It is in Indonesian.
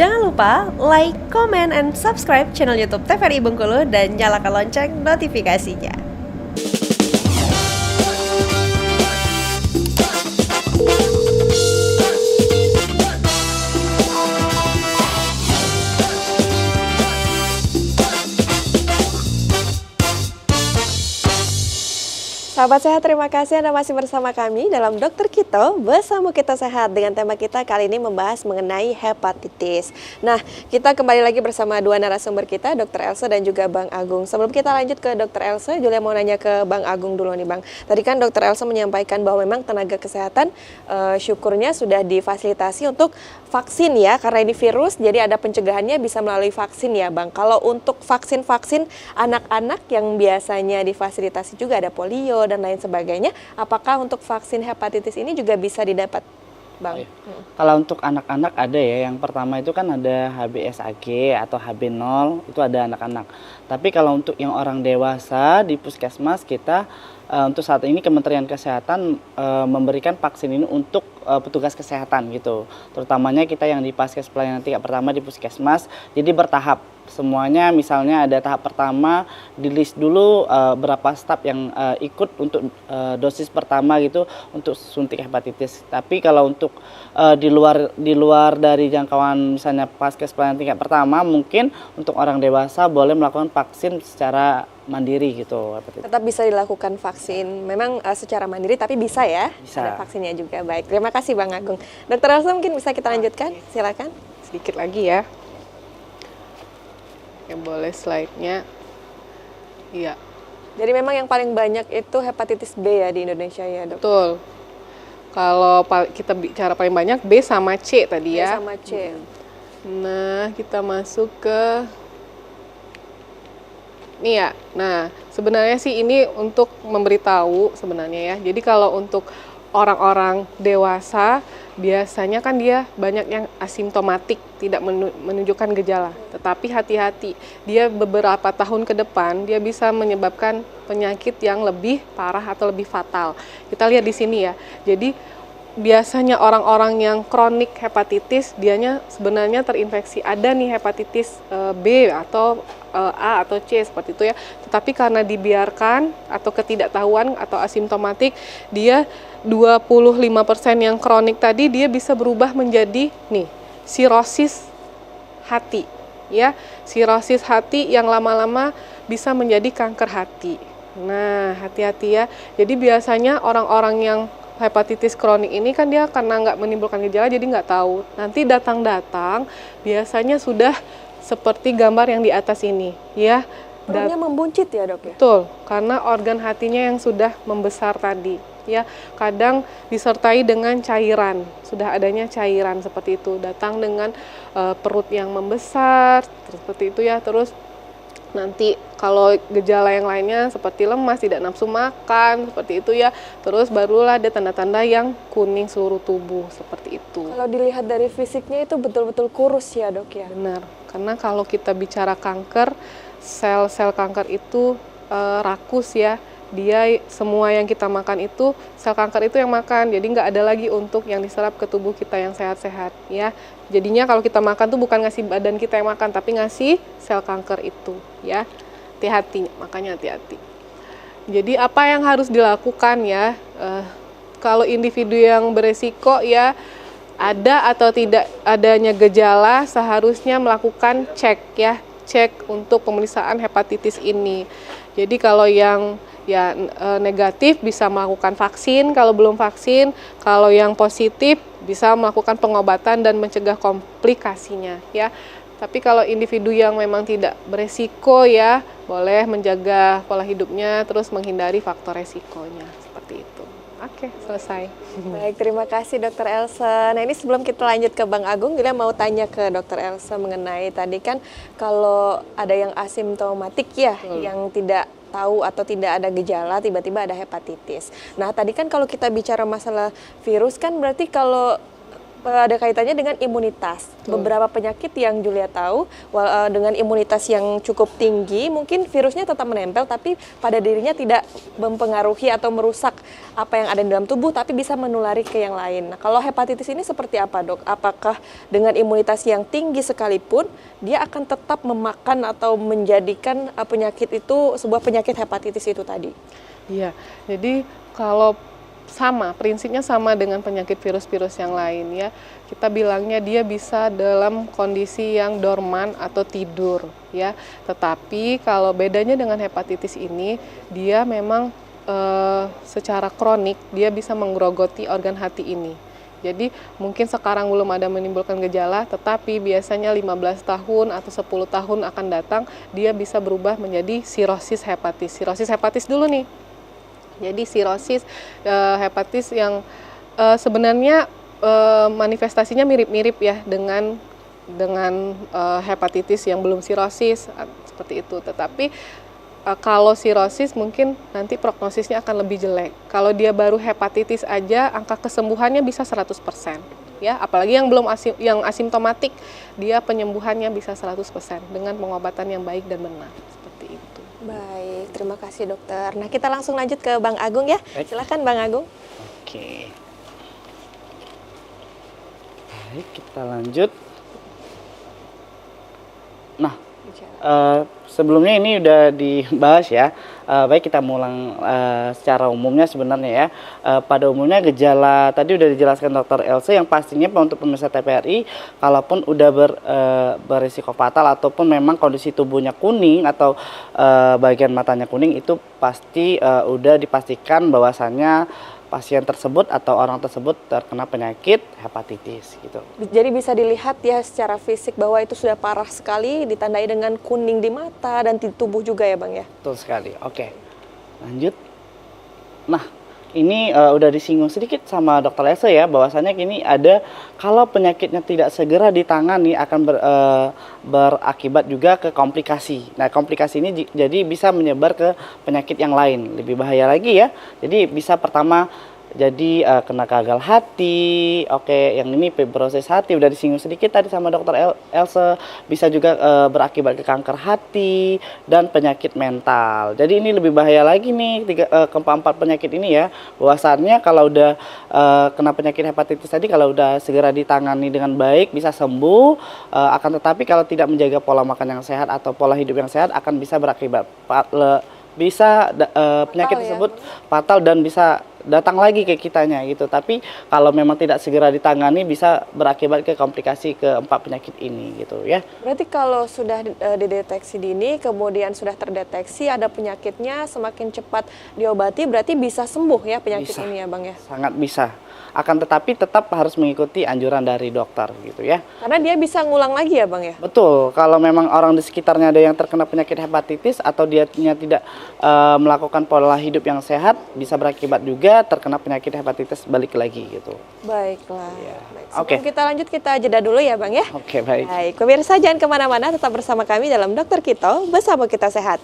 Jangan lupa like, comment, and subscribe channel YouTube TVRI Bengkulu dan nyalakan lonceng notifikasinya. Sahabat sehat, terima kasih Anda masih bersama kami dalam Dokter Kito Bersama Kita Sehat. Dengan tema kita kali ini membahas mengenai hepatitis. Nah, kita kembali lagi bersama dua narasumber kita, Dr. Elsa dan juga Bang Agung. Sebelum kita lanjut ke Dr. Elsa, Julia mau nanya ke Bang Agung dulu nih Bang. Tadi kan Dr. Elsa menyampaikan bahwa memang tenaga kesehatan syukurnya sudah difasilitasi untuk vaksin ya, karena ini virus, jadi ada pencegahannya bisa melalui vaksin ya Bang. Kalau untuk vaksin-vaksin anak-anak yang biasanya difasilitasi juga ada polio dan lain sebagainya, apakah untuk vaksin hepatitis ini juga bisa didapat Bang? Oh, iya. Kalau untuk anak-anak ada ya, yang pertama itu kan ada HBsAg atau HB0, itu ada anak-anak. Tapi kalau untuk yang orang dewasa di puskesmas kita untuk saat ini Kementerian Kesehatan memberikan vaksin ini untuk petugas kesehatan gitu. Terutamanya kita yang di Paskes pelayanan tingkat pertama di puskesmas, jadi bertahap. Semuanya misalnya ada tahap pertama, di list dulu berapa staf yang ikut untuk dosis pertama gitu untuk suntik hepatitis. Tapi kalau untuk di luar dari jangkauan misalnya Paskes pelayanan tingkat pertama, mungkin untuk orang dewasa boleh melakukan vaksin secara mandiri gitu. Tetap bisa dilakukan vaksin, memang secara mandiri tapi bisa ya, bisa. Ada vaksinnya juga. Baik, terima kasih Bang Agung. Dr. Elsa mungkin bisa kita lanjutkan, silakan. Sedikit lagi ya. Yang boleh slide-nya. Iya. Jadi memang yang paling banyak itu hepatitis B ya di Indonesia ya Dok? Betul. Kalau kita bicara paling banyak B sama C tadi ya. B sama C. Nah, kita masuk ke ini ya. Nah, sebenarnya sih ini untuk memberitahu sebenarnya ya. Jadi kalau untuk orang-orang dewasa biasanya kan dia banyak yang asimptomatik, tidak menunjukkan gejala. Tetapi hati-hati, dia beberapa tahun ke depan dia bisa menyebabkan penyakit yang lebih parah atau lebih fatal. Kita lihat di sini ya. Jadi biasanya orang-orang yang kronik hepatitis, dianya sebenarnya terinfeksi. Ada nih hepatitis B atau A atau C seperti itu ya. Tetapi karena dibiarkan atau ketidaktahuan atau asimptomatik, dia 25% yang kronik tadi dia bisa berubah menjadi nih sirosis hati ya. Sirosis hati yang lama-lama bisa menjadi kanker hati. Nah, hati-hati ya. Jadi biasanya orang-orang yang hepatitis kronik ini kan dia karena nggak menimbulkan gejala jadi nggak tahu. Nanti datang-datang biasanya sudah seperti gambar yang di atas ini ya. Perutnya membuncit ya Dok ya? Betul, karena organ hatinya yang sudah membesar tadi ya. Kadang disertai dengan cairan, sudah adanya cairan seperti itu. Datang dengan perut yang membesar seperti itu ya. Terus nanti kalau gejala yang lainnya seperti lemas, tidak nafsu makan, seperti itu ya. Terus barulah ada tanda-tanda yang kuning seluruh tubuh, seperti itu. Kalau dilihat dari fisiknya itu betul-betul kurus ya Dok ya? Benar, karena kalau kita bicara kanker, sel-sel kanker itu rakus ya. Dia semua yang kita makan itu, sel kanker itu yang makan, jadi nggak ada lagi untuk yang diserap ke tubuh kita yang sehat-sehat ya. Jadinya kalau kita makan tuh bukan ngasih badan kita yang makan, tapi ngasih sel kanker itu ya. Hati-hati, makanya hati-hati. Jadi apa yang harus dilakukan ya, kalau individu yang beresiko ya, ada atau tidak adanya gejala, seharusnya melakukan cek ya, cek untuk pemeriksaan hepatitis ini. Jadi kalau yang negatif bisa melakukan vaksin, kalau belum vaksin, kalau yang positif bisa melakukan pengobatan dan mencegah komplikasinya ya. Tapi kalau individu yang memang tidak beresiko ya, boleh menjaga pola hidupnya, terus menghindari faktor resikonya, seperti itu. Oke, selesai. Baik, terima kasih Dr. Elsa. Nah ini sebelum kita lanjut ke Bang Agung, Gila mau tanya ke Dr. Elsa mengenai tadi kan kalau ada yang asimptomatik ya, yang tidak tahu atau tidak ada gejala, tiba-tiba ada hepatitis. Nah tadi kan kalau kita bicara masalah virus kan berarti kalau ada kaitannya dengan imunitas. Betul. Beberapa penyakit yang Julia tahu dengan imunitas yang cukup tinggi, mungkin virusnya tetap menempel tapi pada dirinya tidak mempengaruhi atau merusak apa yang ada di dalam tubuh, tapi bisa menulari ke yang lain. Nah, kalau hepatitis ini seperti apa, Dok? Apakah dengan imunitas yang tinggi sekalipun dia akan tetap memakan atau menjadikan penyakit itu sebuah penyakit hepatitis itu tadi? Iya, jadi kalau prinsipnya sama dengan penyakit virus-virus yang lain ya. Kita bilangnya dia bisa dalam kondisi yang dorman atau tidur ya. Tetapi kalau bedanya dengan hepatitis ini, dia memang secara kronik dia bisa menggerogoti organ hati ini. Jadi mungkin sekarang belum ada menimbulkan gejala, tetapi biasanya 15 tahun atau 10 tahun akan datang, dia bisa berubah menjadi sirosis hepatis. Sirosis hepatis dulu nih. Jadi sirosis hepatis yang sebenarnya manifestasinya mirip-mirip ya dengan hepatitis yang belum sirosis seperti itu. Tetapi kalau sirosis mungkin nanti prognosisnya akan lebih jelek. Kalau dia baru hepatitis aja angka kesembuhannya bisa 100%. Ya, apalagi yang belum yang asimptomatik, dia penyembuhannya bisa 100% dengan pengobatan yang baik dan benar. Seperti itu. Baik, terima kasih dokter. Nah, kita langsung lanjut ke Bang Agung ya. Silakan Bang Agung. Oke. Baik, kita lanjut. Nah, sebelumnya ini udah dibahas ya. Baik, kita mulang secara umumnya sebenarnya ya. Pada umumnya gejala tadi udah dijelaskan Dokter Else, yang pastinya untuk pemirsa TPRI, kalaupun udah berisiko fatal ataupun memang kondisi tubuhnya kuning atau bagian matanya kuning, itu pasti udah dipastikan bahwasannya pasien tersebut atau orang tersebut terkena penyakit hepatitis gitu. Jadi bisa dilihat ya secara fisik bahwa itu sudah parah sekali, ditandai dengan kuning di mata dan di tubuh juga ya Bang ya? Betul sekali. Oke, lanjut. Nah, ini udah disinggung sedikit sama Dokter Else ya, bahwasannya ini ada kalau penyakitnya tidak segera ditangani akan berakibat juga ke komplikasi. Nah, komplikasi ini jadi bisa menyebar ke penyakit yang lain, lebih bahaya lagi ya. Jadi bisa pertama jadi kena gagal hati, oke, yang ini fibrosis hati udah disinggung sedikit tadi sama Dokter Else, bisa juga berakibat ke kanker hati dan penyakit mental. Jadi ini lebih bahaya lagi nih keempat penyakit ini ya. Bahwasannya kalau udah kena penyakit hepatitis tadi, kalau udah segera ditangani dengan baik bisa sembuh, akan tetapi kalau tidak menjaga pola makan yang sehat atau pola hidup yang sehat akan bisa berakibat penyakit tersebut fatal dan bisa datang lagi ke kitanya gitu. Tapi kalau memang tidak segera ditangani bisa berakibat ke komplikasi keempat penyakit ini gitu ya. Berarti kalau sudah dideteksi dini, kemudian sudah terdeteksi ada penyakitnya, semakin cepat diobati berarti bisa sembuh ya penyakit Bisa. ini ya Bang ya? Sangat bisa. Akan tetapi tetap harus mengikuti anjuran dari dokter gitu ya. Karena dia bisa ngulang lagi ya Bang ya? Betul, kalau memang orang di sekitarnya ada yang terkena penyakit hepatitis atau dia tidak melakukan pola hidup yang sehat, bisa berakibat juga terkena penyakit hepatitis balik lagi gitu. Baiklah. Ya. Baik. Oke. Sebelum kita lanjut, kita jeda dulu ya Bang ya? Oke, baik. Baik, pemirsa jangan kemana-mana, tetap bersama kami dalam Dokter Kito, bersama kita sehat.